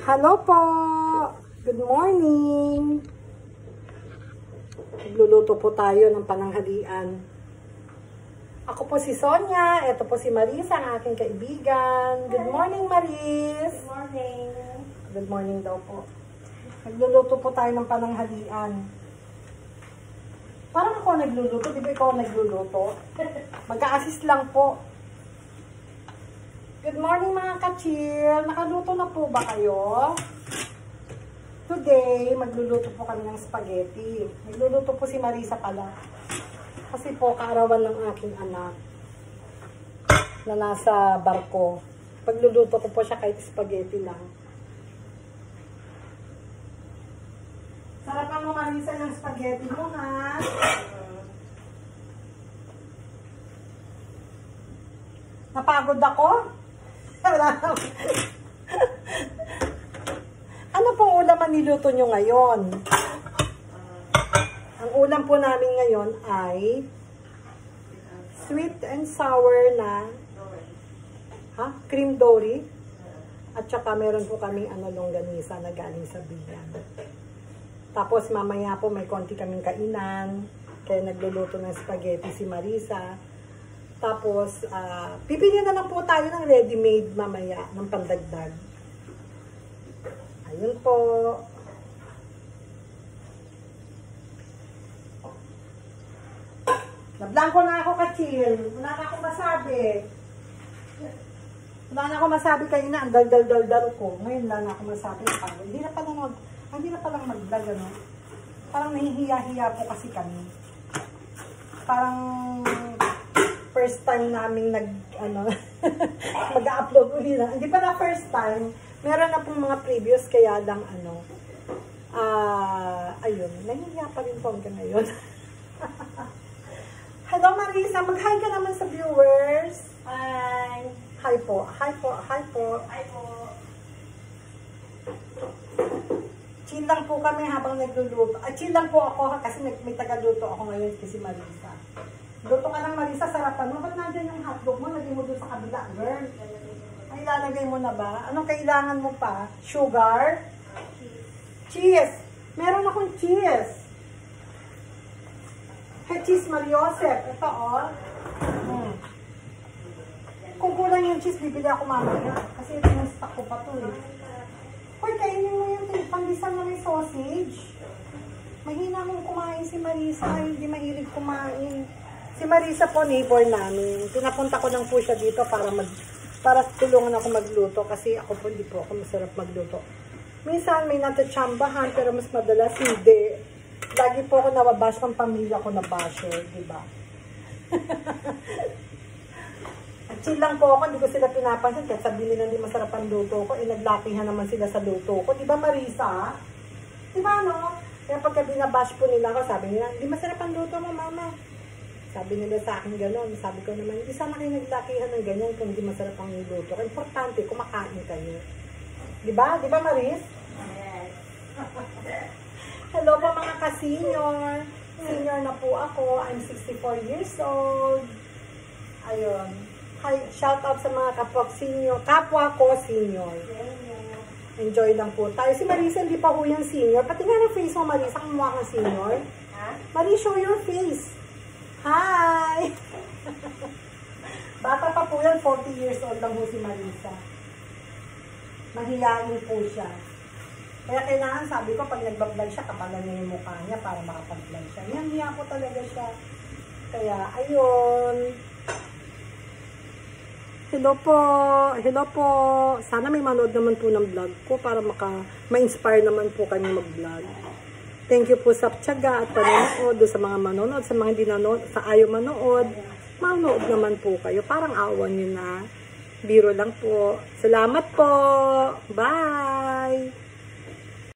Hello po! Good morning! Nagluluto po tayo ng pananghalian. Ako po si Sonia, ito po si Marisa, ang aking kaibigan. Good morning, Maris! Good morning! Good morning daw po. Nagluluto po tayo ng pananghalian. Parang ako nagluluto, di ba ikaw nagluluto? Mag-a-assist lang po. Good morning mga ka-chill! Nakaluto na po ba kayo? Today, magluluto po kami ng spaghetti. Nagluluto po si Marisa pala. Kasi po, kaarawan ng aking anak na nasa barko. Pagluluto ko po siya kahit spaghetti lang. Sarapan mo Marisa ng spaghetti mo ha. Napagod ako? Ano pong ulam ang niluto nyo ngayon? Ang ulam po namin ngayon ay sweet and sour na cream dory. At saka meron po kaming longganisa na galing sa Bigan. Tapos mamaya po may konti kaming kainan. Kaya nagluluto ng spaghetti si Marisa. Tapos, pipili na lang po tayo ng ready-made mamaya, ng pandagdag. Ayun po. Nablangko na ako, ka-chill. Wala na akong masabi. Wala na akong masabi kayo na, ang dal-dal-dal ko. Ngayon wala na akong masabi. Hindi na palang mag-vlog, ano? Parang nahihiya-hiya po kasi kami. Parang first time namin mag-upload uli na. Hindi pa na first time. Meron na pong mga previous, kaya lang ayun, nahihiya pa rin po hanggang ngayon. Hello Marisa, mag-hi ka naman sa viewers. Hi! Hi po, hi po, hi po. Hi po! Chill lang po kami habang nagluluto. Chill lang po ako kasi may tagaluto ako ngayon kasi Marisa. Luto ka lang Marisa, sarapan mo. Ba't nandyan yung hotdog mo? Lagay mo doon sa kabila, girl. Ay, ilalagay mo na ba? Anong kailangan mo pa? Sugar? Cheese. Meron akong cheese. Hey, cheese Mariosep. Ito, oh. Kung kulang yung cheese, bibili ako mamaya. Kasi ito yung stock ko pa to, eh. Hoy, kainin mo yung pandisan na may sausage. Mahina mong kumain si Marisa. Ay, hindi mahilig kumain. Si Marisa po, neighbor namin. Pinapunta ko lang po siya dito para tulungan ako magluto kasi ako po hindi po ako masarap magluto. Minsan may natatsambahan pero mas madalas hindi. Lagi po ako nababash ng pamilya ko na basher, di ba? At chill lang po ako, hindi ko sila pinapansin kahit sabihin nila hindi masarap ang luto ko, naglakihan naman sila sa luto ko. Di ba Marisa? Di ba no? Kaya pagka binabash po nila ako, sabi nila, hindi masarap ang luto mo mama. Sabi nila sa akin gano'n. Sabi ko naman, hindi sana kayo naglakihan ng ganyan kung hindi masarap ang niluto. Importante, kumakain kayo. Diba? Diba, Maris? Yes! Hello po mga ka-senior. Senior na po ako. I'm 64 years old. Ayun. Hi, shout out sa mga kapwa-senior. Kapwa ko senior. Enjoy lang po tayo. Si Marisa, hindi pa po yung senior. Pati nga ng face mo, Marisa, kung mukha kang senior. Maris, show your face. Hi! Bata pa po yan, 40 years old lang po si Marisa. Mahiyain po siya. Kaya kailangan, sabi ko, pag nagbablog siya, kapalan niya yung mukha niya para makapag-vlog siya. Hiya po talaga siya. Kaya, ayun. Hello po. Hello po. Sana may manood naman po ng vlog ko para ma-inspire naman po kami mag-vlog. Thank you po sa tiyaga at panonood sa mga manonood, sa mga hindi nanonood, sa ayaw manood. Manood naman po kayo. Parang awan nyo na. Biro lang po. Salamat po. Bye!